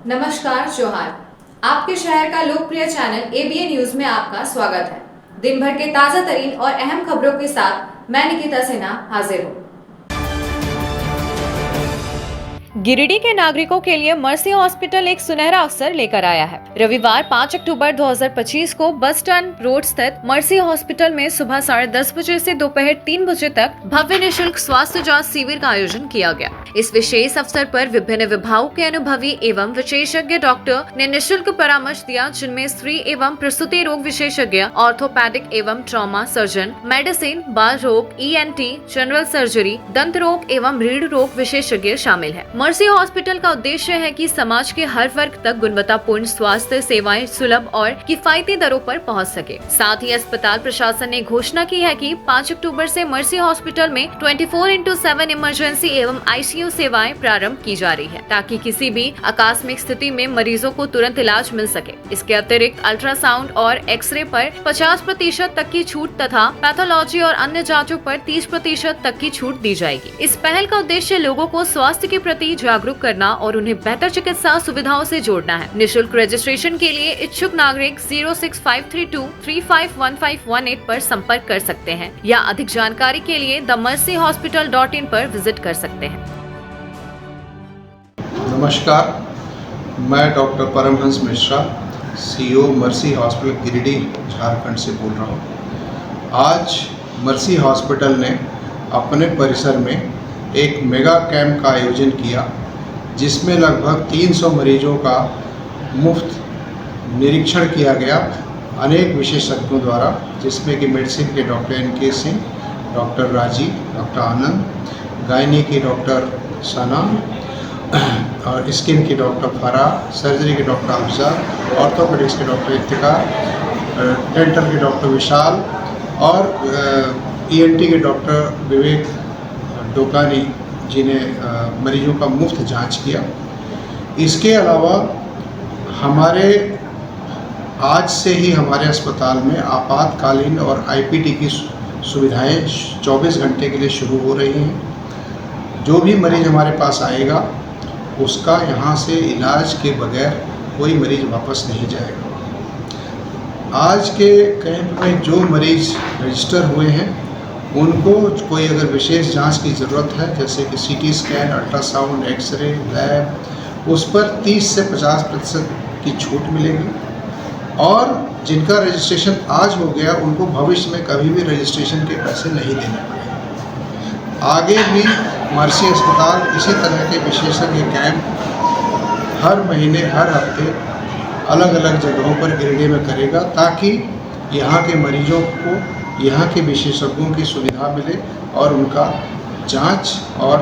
नमस्कार जोहार। आपके शहर का लोकप्रिय चैनल एबीए न्यूज में आपका स्वागत है। दिन भर के ताजा तरीन और अहम खबरों के साथ मैं निकिता सिन्हा हाजिर हूँ। गिरिडीह के नागरिकों के लिए मर्सी हॉस्पिटल एक सुनहरा अवसर लेकर आया है। रविवार 5 अक्टूबर 2025 को बस स्टैंड रोड स्थित मर्सी हॉस्पिटल में सुबह 10:30 बजे से दोपहर 3 बजे तक भव्य निशुल्क स्वास्थ्य जांच शिविर का आयोजन किया गया। इस विशेष अवसर पर विभिन्न विभागों के अनुभवी एवं विशेषज्ञ डॉक्टर ने निःशुल्क परामर्श दिया, जिनमें स्त्री एवं प्रसूति रोग विशेषज्ञ, ऑर्थोपैडिक एवं ट्रॉमा सर्जन, मेडिसिन, बाल रोग, ENT, जनरल सर्जरी, दंत रोग एवं रीढ़ रोग विशेषज्ञ शामिल है। मर्सी हॉस्पिटल का उद्देश्य है कि समाज के हर वर्ग तक गुणवत्तापूर्ण स्वास्थ्य सेवाएं सुलभ और किफायती दरों पर पहुंच सके। साथ ही अस्पताल प्रशासन ने घोषणा की है कि 5 अक्टूबर से मर्सी हॉस्पिटल में 24/7 इमरजेंसी एवं ICU सेवाएं प्रारंभ की जा रही है, ताकि किसी भी आकस्मिक स्थिति में मरीजों को तुरंत इलाज मिल सके। इसके अतिरिक्त अल्ट्रासाउंड और एक्सरे पर 50% तक की छूट तथा पैथोलॉजी और अन्य जाँचों पर 30% तक की छूट दी जाएगी। इस पहल का उद्देश्य लोगों को स्वास्थ्य के प्रति जागरूक करना और उन्हें बेहतर चिकित्सा सुविधाओं से जोड़ना है। निःशुल्क रजिस्ट्रेशन के लिए इच्छुक नागरिक 06532351518 पर संपर्क कर सकते हैं या अधिक जानकारी के लिए themercyhospital.in पर विजिट कर सकते हैं। नमस्कार, मैं doctor Paramhans Mishra, CEO Mercy Hospital Giridih Jharkhand से बोल रहा हूँ। आज मर्सी हॉस्पिटल ने अपने परिसर में एक मेगा कैंप का आयोजन किया, जिसमें लगभग 300 मरीजों का मुफ्त निरीक्षण किया गया अनेक विशेषज्ञों द्वारा, जिसमें कि मेडिसिन के doctor NK Singh, doctor Rajeev, doctor Anand, gynae की डॉक्टर सना और स्किन की डॉक्टर फरा, सर्जरी के डॉक्टर अफजल, ऑर्थोपेडिक्स के डॉक्टर इफ्तिकार, डेंटल के डॉक्टर विशाल और ENT के डॉक्टर विवेक डोकानी, जिन्हें मरीजों का मुफ्त जांच किया। इसके अलावा आज से ही हमारे अस्पताल में आपातकालीन और IPT की सुविधाएं 24 घंटे के लिए शुरू हो रही हैं। जो भी मरीज हमारे पास आएगा, उसका यहाँ से इलाज के बगैर कोई मरीज वापस नहीं जाएगा। आज के कैंप में जो मरीज रजिस्टर हुए हैं, उनको कोई अगर विशेष जांच की ज़रूरत है, जैसे कि CT scan, ultrasound, x-ray, lab, उस पर 30 से 50% की छूट मिलेगी। और जिनका रजिस्ट्रेशन आज हो गया, उनको भविष्य में कभी भी रजिस्ट्रेशन के पैसे नहीं देने पड़ेंगे। आगे भी मर्सी अस्पताल इसी तरह के विशेषज्ञ कैंप हर महीने, हर हफ्ते अलग अलग जगहों पर गिरिडीह में करेगा, ताकि यहाँ के मरीजों को यहाँ के विशेषज्ञों की सुविधा मिले और उनका जांच और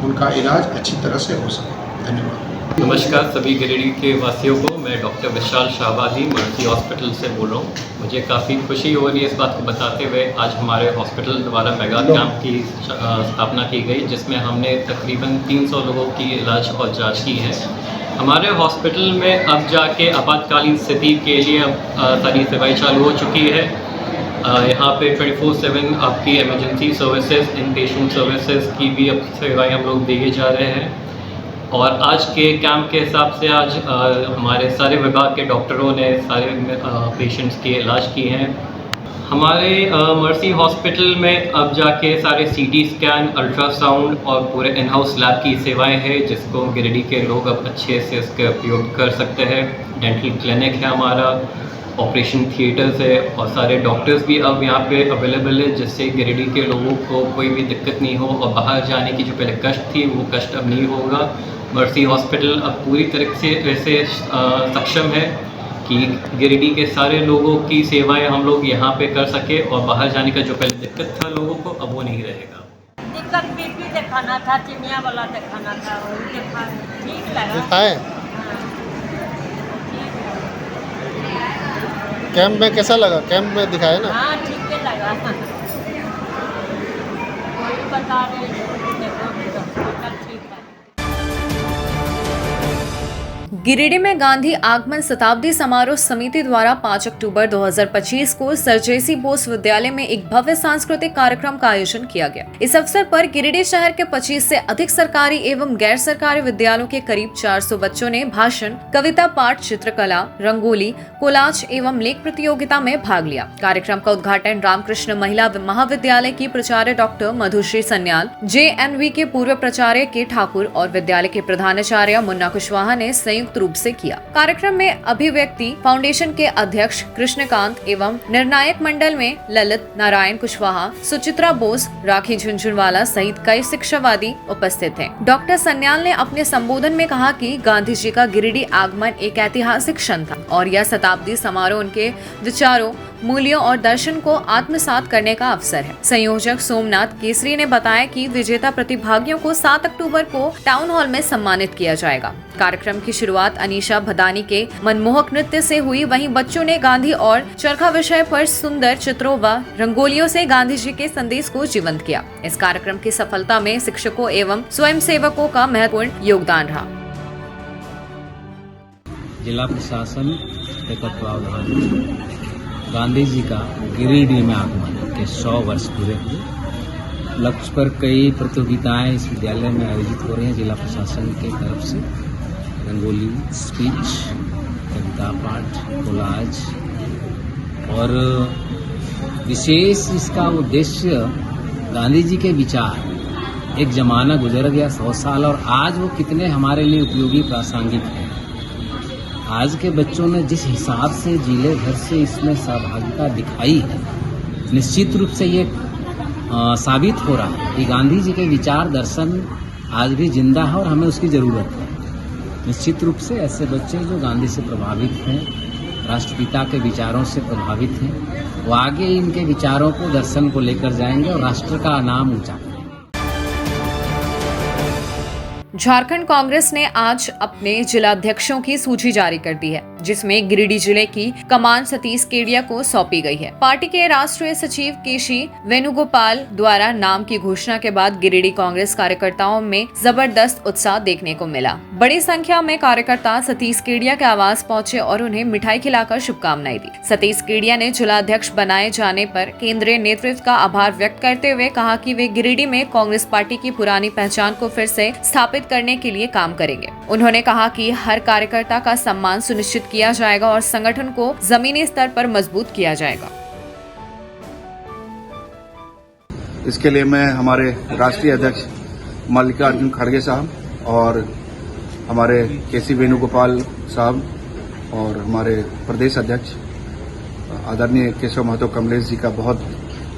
उनका इलाज अच्छी तरह से हो सके। धन्यवाद। नमस्कार सभी गिरिडीह के वासियों को। मैं डॉक्टर विशाल शाहबादी मर्सी हॉस्पिटल से बोल रहा हूँ। मुझे काफ़ी खुशी हो रही है इस बात को बताते हुए, आज हमारे हॉस्पिटल द्वारा मेगा कैंप की स्थापना की गई, जिसमें हमने तकरीबन 300 लोगों की इलाज और जाँच की है। हमारे हॉस्पिटल में अब जाके आपातकालीन स्थिति के लिए सारी सेवाएँ चालू हो चुकी है। यहाँ पे 24/7 आपकी इमरजेंसी सर्विसेज, इनपेशेंट सर्विसेज की भी अब सेवाएँ हम लोग दिए जा रहे हैं। और आज के कैंप के हिसाब से आज हमारे सारे विभाग के डॉक्टरों ने सारे पेशेंट्स के इलाज किए हैं। हमारे मर्सी हॉस्पिटल में अब जाके सारे CT स्कैन, अल्ट्रासाउंड और पूरे इन हाउस लैब की सेवाएं हैं, जिसको गिरिडीह के लोग अब अच्छे से इसका उपयोग कर सकते हैं। डेंटल क्लिनिक है हमारा, ऑपरेशन थिएटर्स है और सारे डॉक्टर्स भी अब यहाँ पे अवेलेबल है, जिससे गिरिडीह के लोगों को कोई भी दिक्कत नहीं हो और बाहर जाने की जो पहले कष्ट थी, वो कष्ट अब नहीं होगा। मर्सी हॉस्पिटल अब पूरी तरह से ऐसे सक्षम है कि गिरिडीह के सारे लोगों की सेवाएं हम लोग यहाँ पे कर सके और बाहर जाने का जो पहले दिक्कत था लोगों को, अब वो नहीं रहेगा। दिक्कत BP दिखाना था, चिनिया वाला दिखाना था, ठीक लगा। कैंप में कैसा लगा? कैंप में दिखाया ना? हाँ, ठीक है लगा। कोई बता रहे देखो, ठीक है। गिरिडीह में गांधी आगमन शताब्दी समारोह समिति द्वारा 5 अक्टूबर 2025 को सर जेसी बोस विद्यालय में एक भव्य सांस्कृतिक कार्यक्रम का आयोजन किया गया। इस अवसर पर गिरिडीह शहर के 25 से अधिक सरकारी एवं गैर सरकारी विद्यालयों के करीब 400 बच्चों ने भाषण, कविता पाठ, चित्रकला, रंगोली, कोलाज एवं लेख प्रतियोगिता में भाग लिया। कार्यक्रम का उद्घाटन रामकृष्ण महिला महाविद्यालय की प्राचार्य डॉक्टर मधुश्री सन्याल, JNV के पूर्व प्राचार्य के ठाकुर और विद्यालय के प्रधानाचार्य मुन्ना कुशवाहा ने संयुक्त रूप से किया। कार्यक्रम में अभिव्यक्ति फाउंडेशन के अध्यक्ष कृष्णकांत एवं निर्णायक मंडल में ललित नारायण कुशवाहा, सुचित्रा बोस, राखी झुंझुनवाला सहित कई शिक्षावादी उपस्थित थे। डॉक्टर सन्याल ने अपने संबोधन में कहा कि गांधी जी का गिरिडीह आगमन एक ऐतिहासिक क्षण था और यह शताब्दी समारोह उनके विचारों, मूल्यों और दर्शन को आत्मसात करने का अवसर है। संयोजक सोमनाथ केसरी ने बताया कि विजेता प्रतिभागियों को 7 अक्टूबर को टाउन हॉल में सम्मानित किया जाएगा। कार्यक्रम की शुरुआत अनीशा भदानी के मनमोहक नृत्य से हुई, वहीं बच्चों ने गांधी और चरखा विषय पर सुंदर चित्रों व रंगोलियों से गांधी जी के संदेश को जीवंत किया। इस कार्यक्रम की सफलता में शिक्षकों एवं स्वयंसेवकों का महत्वपूर्ण योगदान रहा। जिला प्रशासन के तत्वावधान में गांधी जी का गिरिडीह में आगमन के 100 वर्ष पूरे हुए। लक्ष्य पर कई प्रतियोगिताएं इस विद्यालय में आयोजित हो रही हैं जिला प्रशासन की तरफ से। रंगोली, स्पीच, कविता पाठ, कोलाज और विशेष इसका उद्देश्य गांधी जी के विचार। एक जमाना गुजर गया 100 साल और आज वो कितने हमारे लिए उपयोगी प्रासंगिक है। आज के बच्चों ने जिस हिसाब से जिले भर से इसमें सहभागिता दिखाई है, निश्चित रूप से ये साबित हो रहा है कि गांधी जी के विचार दर्शन आज भी जिंदा है और हमें उसकी ज़रूरत है। निश्चित रूप से ऐसे बच्चे जो गांधी से प्रभावित हैं, राष्ट्रपिता के विचारों से प्रभावित हैं, वो आगे इनके विचारों को, दर्शन को लेकर जाएंगे और राष्ट्र का नाम ऊंचा करेंगे। झारखंड कांग्रेस ने आज अपने जिलाध्यक्षों की सूची जारी कर दी है, जिसमें गिरिडीह जिले की कमान सतीश केडिया को सौंपी गई है। पार्टी के राष्ट्रीय सचिव केसी वेणुगोपाल द्वारा नाम की घोषणा के बाद गिरिडीह कांग्रेस कार्यकर्ताओं में जबरदस्त उत्साह देखने को मिला। बड़ी संख्या में कार्यकर्ता सतीश केडिया के आवास पहुंचे और उन्हें मिठाई खिलाकर शुभकामनाएं दी। सतीश केडिया ने जिलाध्यक्ष बनाए जाने पर केंद्रीय नेतृत्व का आभार व्यक्त करते हुए कहा कि वे गिरिडीह में कांग्रेस पार्टी की पुरानी पहचान को फिर से स्थापित करने के लिए काम करेंगे। उन्होंने कहा कि हर कार्यकर्ता का सम्मान सुनिश्चित किया जाएगा और संगठन को जमीनी स्तर पर मजबूत किया जाएगा। इसके लिए मैं हमारे राष्ट्रीय अध्यक्ष मल्लिकार्जुन खड़गे साहब और हमारे केसी वेणुगोपाल साहब और हमारे प्रदेश अध्यक्ष आदरणीय केशव महतो कमलेश जी का बहुत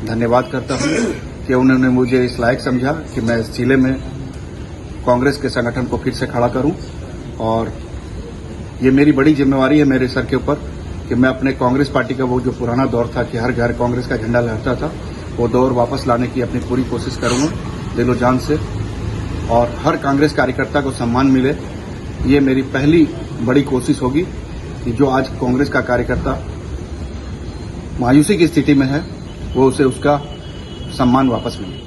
धन्यवाद करता हूं कि उन्होंने मुझे इस लायक समझा कि मैं इस जिले में कांग्रेस के संगठन को फिर से खड़ा करूं। और ये मेरी बड़ी जिम्मेवारी है मेरे सर के ऊपर कि मैं अपने कांग्रेस पार्टी का वो जो पुराना दौर था कि हर घर कांग्रेस का झंडा लहरता था, वो दौर वापस लाने की अपनी पूरी कोशिश करूंगा दिलो जान से, और हर कांग्रेस कार्यकर्ता को सम्मान मिले। ये मेरी पहली बड़ी कोशिश होगी कि जो आज कांग्रेस का कार्यकर्ता मायूसी की स्थिति में है, वो उसे उसका सम्मान वापस मिले।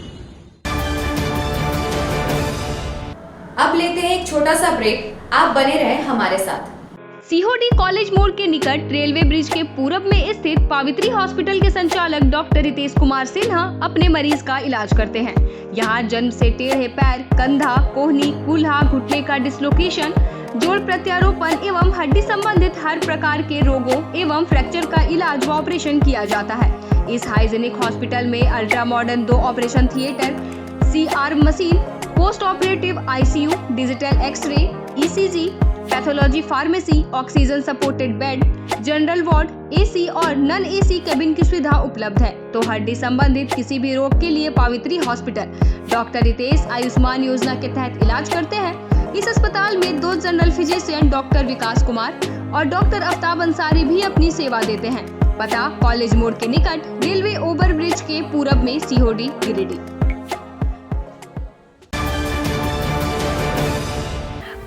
अब लेते हैं एक छोटा सा ब्रेक, आप बने रहें हमारे साथ। सीहोडी कॉलेज मोड़ के निकट रेलवे ब्रिज के पूरब में स्थित पावित्री हॉस्पिटल के संचालक डॉक्टर रितेश कुमार सिन्हा अपने मरीज का इलाज करते हैं। यहाँ जन्म से टेढ़े पैर, कंधा, कोहनी, कूल्हा, घुटने का डिसलोकेशन, जोड़ प्रत्यारोपण एवं हड्डी संबंधित हर प्रकार के रोगों एवं फ्रैक्चर का इलाज व ऑपरेशन किया जाता है। इस हाइजेनिक हॉस्पिटल में ultra modern 2 operation theatre, CR machine, post operative ICU, digital x-ray, ECG, pathology pharmacy, oxygen supported bed, general ward, AC और नॉन AC केबिन की सुविधा उपलब्ध है। तो हड्डी संबंधित किसी भी रोग के लिए पावित्री हॉस्पिटल डॉक्टर रितेश आयुष्मान योजना के तहत इलाज करते हैं। इस अस्पताल में 2 जनरल फिजिशियन डॉक्टर विकास कुमार और डॉक्टर आफ्ताब अंसारी भी अपनी सेवा देते हैं। पता कॉलेज मोड़ के निकट रेलवे ओवर ब्रिज के पूरब में, सीहोडी, गिरिडीह।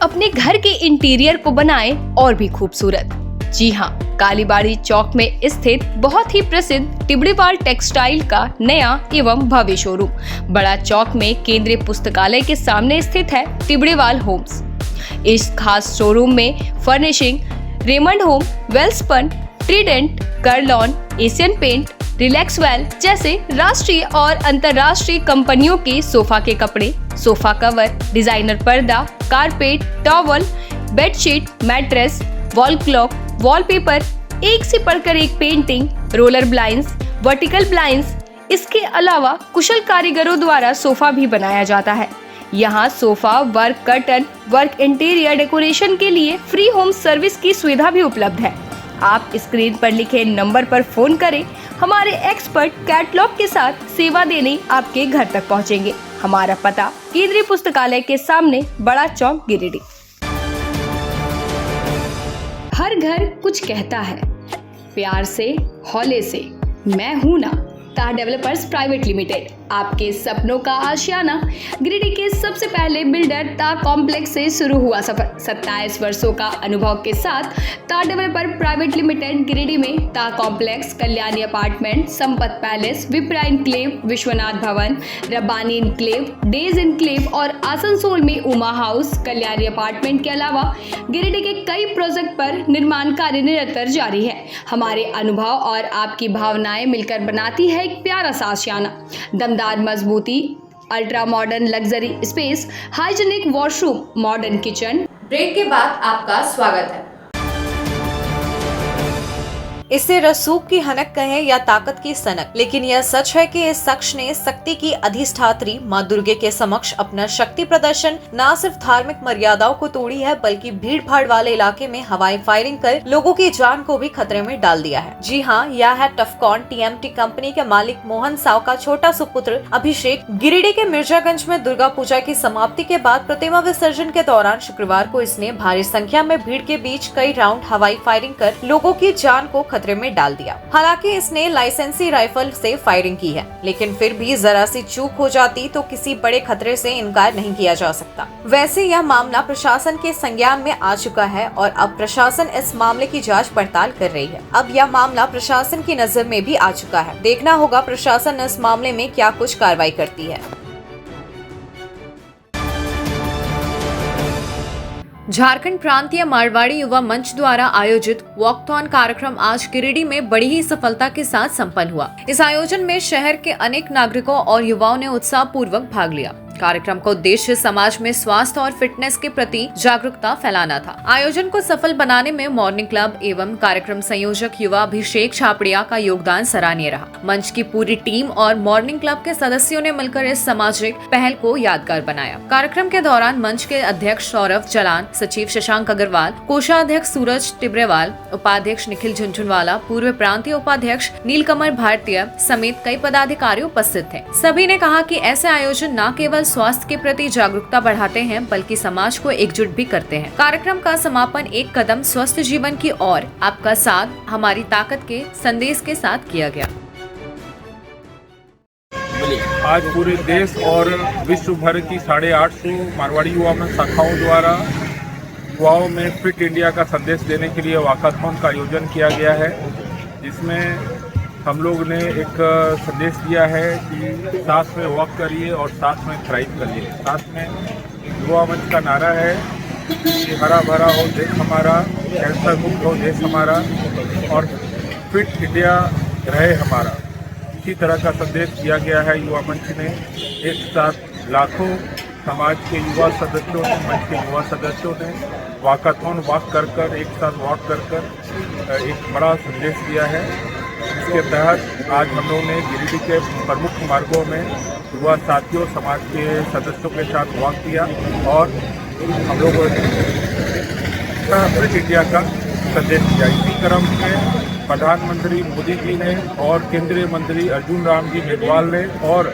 अपने घर के इंटीरियर को बनाएं और भी खूबसूरत। जी हाँ, कालीबाड़ी चौक में स्थित बहुत ही प्रसिद्ध टिबड़ीवाल टेक्सटाइल का नया एवं भव्य शोरूम बड़ा चौक में केंद्रीय पुस्तकालय के सामने स्थित है टिबड़ीवाल होम्स। इस खास शोरूम में furnishing Raymond Home, Welspun, Trident, Kurlon, Asian Paint, Relaxwell जैसे राष्ट्रीय और अंतर्राष्ट्रीय कंपनियों के सोफा के कपड़े, सोफा कवर, डिजाइनर पर्दा, carpet, towel, bedsheet, mattress, wall clock, wallpaper, एक से बढ़कर एक painting, roller blinds, vertical blinds, इसके अलावा कुशल कारीगरों द्वारा सोफा भी बनाया जाता है। यहाँ sofa work, curtain work, interior decoration के लिए फ्री होम सर्विस की सुविधा भी उपलब्ध है। आप स्क्रीन पर लिखे नंबर पर फोन करें, हमारे एक्सपर्ट कैटलॉग के साथ सेवा देने आपके घर तक पहुँचेंगे। हमारा पता केंद्रीय पुस्तकालय के सामने, बड़ा चौक, गिरिडीह। हर घर कुछ कहता है, प्यार से, हौले से, मैं हूं ना। तार डेवलपर्स प्राइवेट लिमिटेड, आपके सपनों का आशियाना। गिरिडीह के सबसे पहले बिल्डर ता कॉम्प्लेक्स से शुरू हुआ सफर। 27 वर्षों का अनुभव के साथ तार डेवलपर प्राइवेट लिमिटेड गिरिडीह में ता complex, Kalyani apartment, Sampat palace, Vipra enclave, Vishwanath Bhavan, Rabbani enclave, days enclave और आसनसोल में उमा हाउस, कल्याणी अपार्टमेंट के अलावा गिरिडीह के कई प्रोजेक्ट पर निर्माण कार्य निरंतर जारी है। हमारे अनुभव और आपकी भावनाएं मिलकर बनाती है एक प्यारा सा आशियाना। दमदार मजबूती, ultra modern luxury space, hygienic washroom, modern kitchen. Break के बाद आपका स्वागत है। इसे रसूख की हनक कहें या ताकत की सनक, लेकिन यह सच है कि इस शख्स ने शक्ति की अधिष्ठात्री मां दुर्गे के समक्ष अपना शक्ति प्रदर्शन न सिर्फ धार्मिक मर्यादाओं को तोड़ी है, बल्कि भीड़ भाड़ वाले इलाके में हवाई फायरिंग कर लोगों की जान को भी खतरे में डाल दिया है। जी हाँ, यह है टफकॉन TMT कंपनी के मालिक मोहन साव का छोटा सुपुत्र अभिषेक। गिरिडीह के मिर्जागंज में दुर्गा पूजा की समाप्ति के बाद प्रतिमा विसर्जन के दौरान शुक्रवार को इसने भारी संख्या में भीड़ के बीच कई राउंड हवाई फायरिंग कर लोगों की जान को खतरे में डाल दिया। हालांकि इसने लाइसेंसी राइफल से फायरिंग की है, लेकिन फिर भी जरा सी चूक हो जाती तो किसी बड़े खतरे से इनकार नहीं किया जा सकता। वैसे यह मामला प्रशासन के संज्ञान में आ चुका है और अब प्रशासन इस मामले की जांच पड़ताल कर रही है। अब यह मामला प्रशासन की नजर में भी आ चुका है। देखना होगा प्रशासन इस मामले में क्या कुछ कार्रवाई करती है। झारखंड प्रांतीय मारवाड़ी युवा मंच द्वारा आयोजित वॉकथॉन कार्यक्रम आज गिरिडीह में बड़ी ही सफलता के साथ संपन्न हुआ। इस आयोजन में शहर के अनेक नागरिकों और युवाओं ने उत्साह पूर्वक भाग लिया। कार्यक्रम का उद्देश्य समाज में स्वास्थ्य और फिटनेस के प्रति जागरूकता फैलाना था। आयोजन को सफल बनाने में मॉर्निंग क्लब एवं कार्यक्रम संयोजक युवा अभिषेक छापड़िया का योगदान सराहनीय रहा। मंच की पूरी टीम और मॉर्निंग क्लब के सदस्यों ने मिलकर इस सामाजिक पहल को यादगार बनाया। कार्यक्रम के दौरान मंच के अध्यक्ष सौरभ चलान, सचिव शशांक अग्रवाल, कोषाध्यक्ष सूरज टिब्रेवाल, उपाध्यक्ष निखिल झुनझुनवाला, पूर्व प्रांतीय उपाध्यक्ष नीलकमल भारतीय समेत कई पदाधिकारी उपस्थित थे। सभी ने कहा कि ऐसे आयोजन न केवल स्वास्थ्य के प्रति जागरूकता बढ़ाते हैं, बल्कि समाज को एकजुट भी करते हैं। कार्यक्रम का समापन एक कदम स्वस्थ जीवन की ओर, आपका साथ हमारी ताकत के संदेश के साथ किया गया। आज पूरे देश और विश्व भर की 850 मारवाड़ी युवा मंच शाखाओं द्वारा युवाओं में फिट इंडिया का संदेश देने के लिए वॉकाथॉन का आयोजन किया गया है, जिसमें हम लोग ने एक संदेश दिया है कि साथ में वॉक करिए और साथ में थ्राइव करिए। साथ में युवा मंच का नारा है कि हरा भरा हो देश हमारा, कैंसर मुक्त हो देश हमारा और फिट इंडिया रहे हमारा। इसी तरह का संदेश दिया गया है। युवा मंच ने एक साथ लाखों समाज के युवा सदस्यों ने, मंच के युवा सदस्यों ने वॉकाथॉन वॉक कर एक साथ वॉक कर एक बड़ा संदेश दिया है। इसके तहत आज हम लोगों ने गिरिडीह के प्रमुख मार्गों में युवा साथियों, समाज के सदस्यों के साथ वॉक किया और हम लोगों ने फिट इंडिया का संदेश दिया। इसी क्रम में प्रधानमंत्री मोदी जी ने और केंद्रीय मंत्री अर्जुन राम जी मेघवाल ने और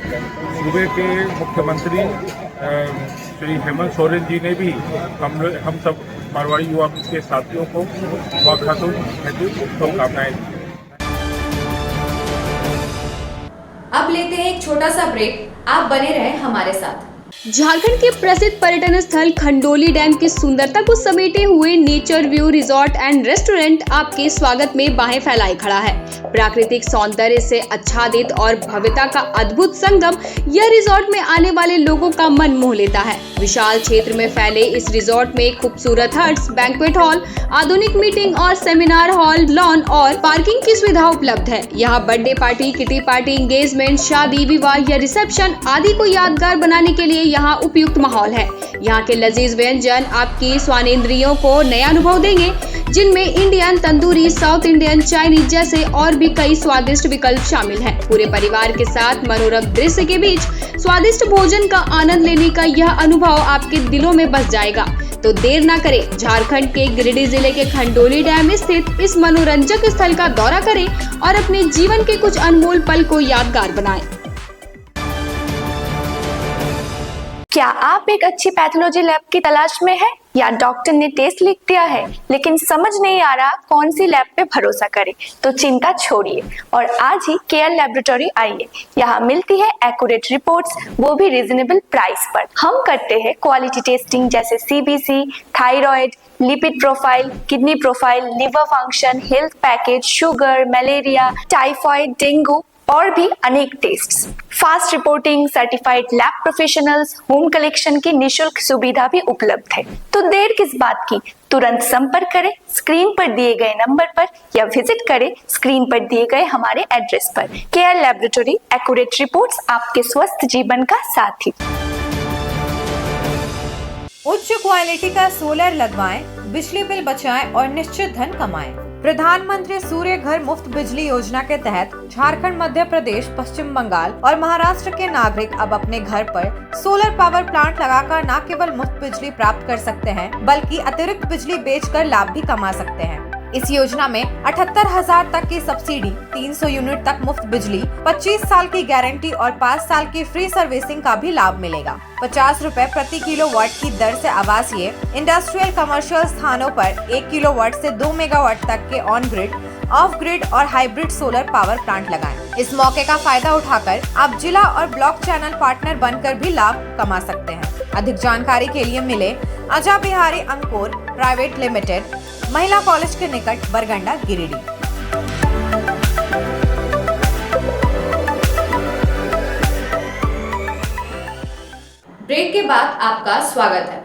सूबे के मुख्यमंत्री श्री हेमंत सोरेन जी ने भी हम सब मारवाड़ी युवा के साथियों को वॉकाथॉन हेतु शुभकामनाएं दी। अब लेते हैं एक छोटा सा ब्रेक। आप बने रहें हमारे साथ। झारखंड के प्रसिद्ध पर्यटन स्थल खंडोली डैम की सुंदरता को समेटे हुए nature view resort and restaurant आपके स्वागत में बाहें फैलाए खड़ा है। प्राकृतिक सौंदर्य से आच्छादित और भव्यता का अद्भुत संगम यह रिजॉर्ट में आने वाले लोगों का मन मोह लेता है। विशाल क्षेत्र में फैले इस रिजॉर्ट में खूबसूरत हट्स, बैंक्वेट हॉल, आधुनिक मीटिंग और सेमिनार हॉल, लॉन और पार्किंग की सुविधा उपलब्ध है। यहाँ birthday party, kitty party, engagement, शादी, विवाह या रिसेप्शन आदि को यादगार बनाने के लिए यहाँ उपयुक्त माहौल है। यहाँ के लजीज व्यंजन आपकी स्वानेंद्रियों को नया अनुभव देंगे, जिनमें Indian, tandoori, south Indian, Chinese जैसे और भी कई स्वादिष्ट विकल्प शामिल हैं। पूरे परिवार के साथ मनोरम दृश्य के बीच स्वादिष्ट भोजन का आनंद लेने का यह अनुभव आपके दिलों में बस जाएगा। तो देर ना करें, झारखंड के गिरिडीह जिले के खंडोली डैम स्थित इस मनोरंजक स्थल का दौरा करें और अपने जीवन के कुछ अनमोल पल को यादगार बनाएं। क्या आप एक अच्छी पैथोलॉजी लैब की तलाश में हैं या डॉक्टर ने टेस्ट लिख दिया है लेकिन समझ नहीं आ रहा कौन सी लैब पे भरोसा करें? तो चिंता छोड़िए और आज ही केयर लैबोरेटरी आइए। यहाँ मिलती है एक्यूरेट रिपोर्ट्स, वो भी रीजनेबल प्राइस पर। हम करते हैं क्वालिटी टेस्टिंग जैसे CBC, thyroid, lipid profile, kidney profile, liver function, health package, sugar, malaria, typhoid, dengue और भी अनेक tests. Fast reporting, certified lab professionals, home collection की निशुल्क सुविधा भी उपलब्ध है। तो देर किस बात की, तुरंत संपर्क करें स्क्रीन पर दिए गए नंबर पर या विजिट करें स्क्रीन पर दिए गए हमारे एड्रेस पर। केयर लैबोरेटरी, एक्यूरेट रिपोर्ट्स, आपके स्वस्थ जीवन का साथी। उच्च क्वालिटी का सोलर लगवाएं, बिजली बिल बचाएं और निश्चित धन कमाएं। प्रधानमंत्री सूर्य घर मुफ्त बिजली योजना के तहत झारखंड, मध्य प्रदेश, पश्चिम बंगाल और महाराष्ट्र के नागरिक अब अपने घर पर सोलर पावर प्लांट लगाकर न केवल मुफ्त बिजली प्राप्त कर सकते हैं बल्कि अतिरिक्त बिजली बेचकर लाभ भी कमा सकते हैं। इस योजना में 78,000 तक की सब्सिडी, 300 यूनिट तक मुफ्त बिजली, 25 साल की गारंटी और 5 साल की फ्री सर्विसिंग का भी लाभ मिलेगा। 50 रुपए प्रति किलोवाट की दर से आवासीय, इंडस्ट्रियल, कमर्शियल स्थानों पर 1 किलोवाट से 2 मेगावाट तक के ऑन ग्रिड, ऑफ ग्रिड और हाइब्रिड सोलर पावर प्लांट लगाएं। इस मौके का फायदा उठाकर आप जिला और ब्लॉक चैनल पार्टनर बनकर भी लाभ कमा सकते हैं। अधिक जानकारी के लिए मिले अजा बिहारी अंकुर प्राइवेट लिमिटेड, महिला कॉलेज के निकट, बरगंडा, गिरिडीह। ब्रेक के बाद आपका स्वागत है।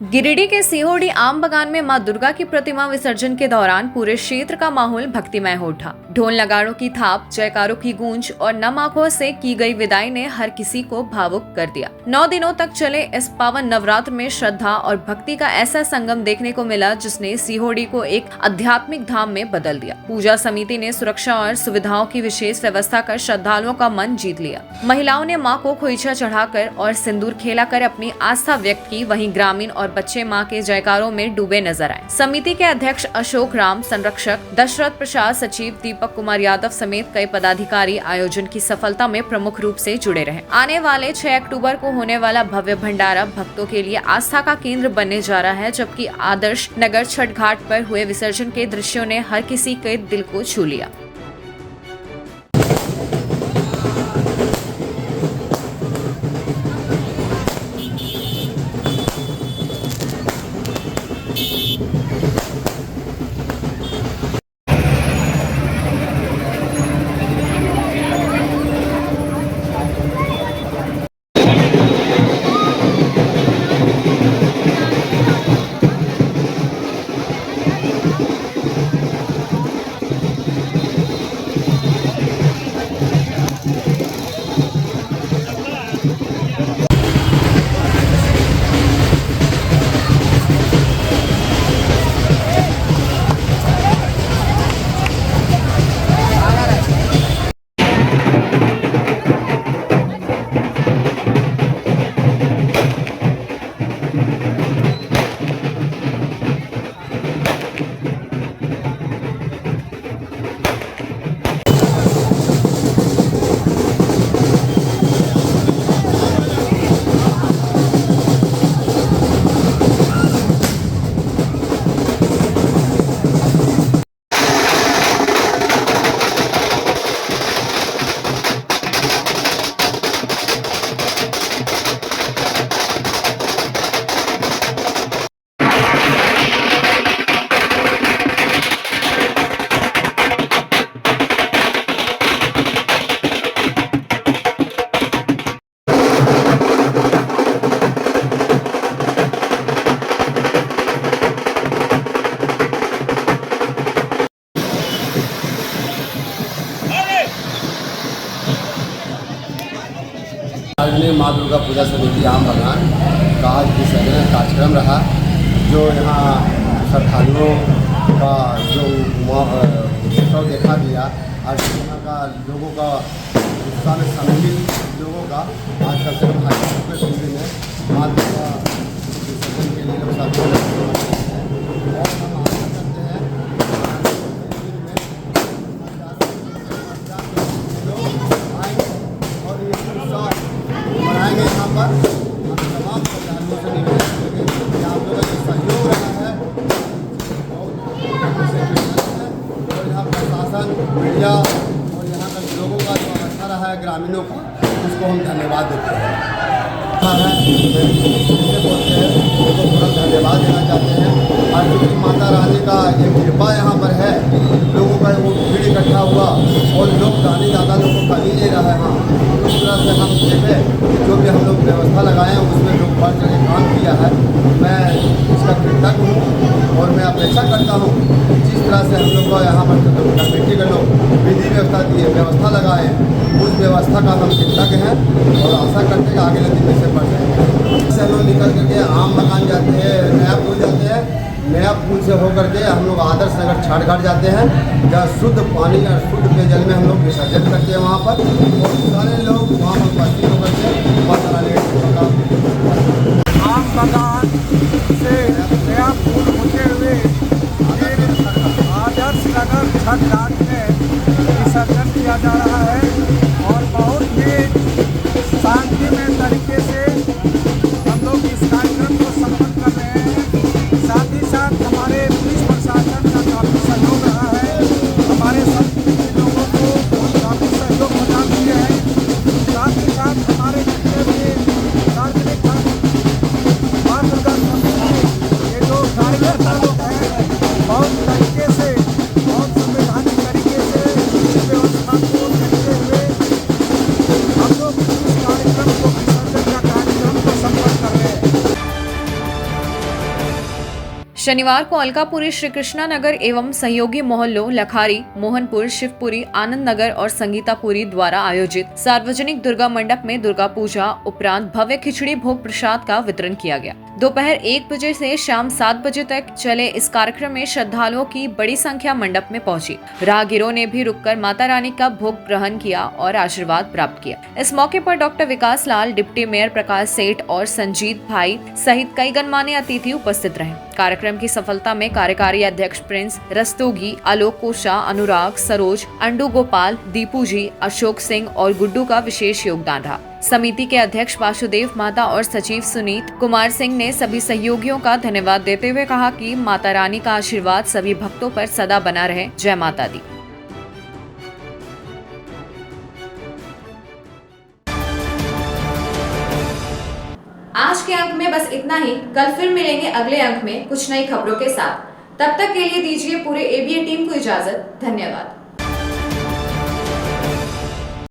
गिरिडीह के सीहोडी आम बगान में मां दुर्गा की प्रतिमा विसर्जन के दौरान पूरे क्षेत्र का माहौल भक्तिमय हो उठा। ढोल नगाड़ों की थाप, जयकारों की गूंज और नम आंखों से की गई विदाई ने हर किसी को भावुक कर दिया। 9 दिनों तक चले इस पावन नवरात्र में श्रद्धा और भक्ति का ऐसा संगम देखने को मिला जिसने सीहोडी को एक आध्यात्मिक धाम में बदल दिया। पूजा समिति ने सुरक्षा और सुविधाओं की विशेष व्यवस्था कर श्रद्धालुओं का मन जीत लिया। महिलाओं ने मां को खोइछा चढ़ाकर और सिंदूर खेलाकर अपनी आस्था व्यक्त की। वहीं ग्रामीण और बच्चे मां के जयकारों में डूबे नजर आए। समिति के अध्यक्ष अशोक राम, संरक्षक दशरथ प्रसाद, सचिव दीपक कुमार यादव समेत कई पदाधिकारी आयोजन की सफलता में प्रमुख रूप से जुड़े रहे। आने वाले 6 अक्टूबर को होने वाला भव्य भंडारा भक्तों के लिए आस्था का केंद्र बनने जा रहा है, जबकि आदर्श नगर छठ घाट पर हुए विसर्जन के दृश्यों ने हर किसी के दिल को छू लिया। माननीय माँ दुर्गा पूजा समिति आम बगान का आज विसर्जन कार्यक्रम रहा, जो यहाँ श्रद्धालुओं का जो उत्सव देखा गया। आज यहाँ का लोगों का उत्साह में सम्मिलित लोगों का आज कम से कम 250 रुपये में माँ दुर्गा विसर्जन के लिए लोग सभी और हम आशा करते हैं और ये उत्साह मनाएंगे यहाँ पर। हम तमाम श्रद्धालुओं से निवेदन करेंगे कि आप लोगों का सहयोग रहा है और यहाँ प्रशासन, मीडिया और यहाँ का लोगों का जो अच्छा रहा है ग्रामीणों का, उसको हम धन्यवाद देते हैं। बोलते हैं उनको तुरंत धन्यवाद देना चाहते हैं। और क्योंकि माता रानी का ये कृपा यहाँ पर है, लोगों का वो भीड़ इकट्ठा हुआ और लोग रानी दादा लोग को कमी नहीं रहा है। हाँ, उस तरह से हम देखें जो भी हम लोग व्यवस्था लगाए हैं उसमें लोग बढ़ चढ़ के काम किया है। मैं इसका कृतज्ञ हूँ और मैं अपेक्षा करता हूँ जिस तरह से हम लोग को यहाँ पर कमेटी के लोग विधि व्यवस्था लगाए, उस व्यवस्था का हम कृतज्ञ हैं और आशा करते हैं कि आगे दिन में से बढ़ जाएंगे। से हम लोग निकल करके आम बगान जाते हैं, नया पुल जाते हैं, नया पुल से होकर के हम लोग आदर्श नगर छाटघाट जाते हैं, जहाँ शुद्ध पानी और शुद्ध पेयजल में हम लोग विसर्जन करते हैं वहाँ पर, और सारे लोग वहाँ पर उपस्थित होकर के माता रानी आम बगान से नया पुल होते हुए आदर्श नगर छठ घाट में विसर्जन किया जा रहा है और बहुत ही शांतिमय तरीके से हम लोग इस कार्यक्रम को संपन्न कर रहे हैं। साथ ही साथ हमारे पुलिस प्रशासन का काफ़ी सहयोग रहा है, हमारे सभी लोगों को काफ़ी सहयोग प्रदान किए हैं। साथ ही साथ हमारे जितने भी सार्वजनिक माँ दुर्गा समिति ये जो कार्यकर्ता लोग हैं, बहुत तरीके से बहुत संवैधानिक तरीके से इस व्यवस्था को देखते हुए हम लोग इस कार्यक्रम को विसर्जन का कार्यक्रम को संपन्न कर रहे हैं। शनिवार को अलकापुरी श्री कृष्णा नगर एवं सहयोगी मोहल्लों लखारी, मोहनपुर, शिवपुरी, आनंद नगर और संगीतापुरी द्वारा आयोजित सार्वजनिक दुर्गा मंडप में दुर्गा पूजा उपरांत भव्य खिचड़ी भोग प्रसाद का वितरण किया गया। दोपहर 1 बजे से शाम 7 बजे तक चले इस कार्यक्रम में श्रद्धालुओं की बड़ी संख्या मंडप में पहुंची। राहगीरों ने भी रुककर माता रानी का भोग ग्रहण किया और आशीर्वाद प्राप्त किया। इस मौके पर डॉक्टर विकास लाल, डिप्टी मेयर प्रकाश सेठ और संजीत भाई सहित कई गणमान्य अतिथि उपस्थित रहे। कार्यक्रम की सफलता में कार्यकारी अध्यक्ष प्रिंस रस्तोगी, आलोक कोशा, अनुराग, सरोज, अंडू गोपाल, दीपू जी, अशोक सिंह और गुड्डू का विशेष योगदान रहा। समिति के अध्यक्ष वासुदेव माता और सचिव सुनीत कुमार सिंह ने सभी सहयोगियों का धन्यवाद देते हुए कहा कि माता रानी का आशीर्वाद सभी भक्तों पर सदा बना रहे। जय माता दी। आज के अंक में बस इतना ही। कल फिर मिलेंगे अगले अंक में कुछ नई खबरों के साथ। तब तक के लिए दीजिए पूरे एबीएन टीम को इजाजत। धन्यवाद।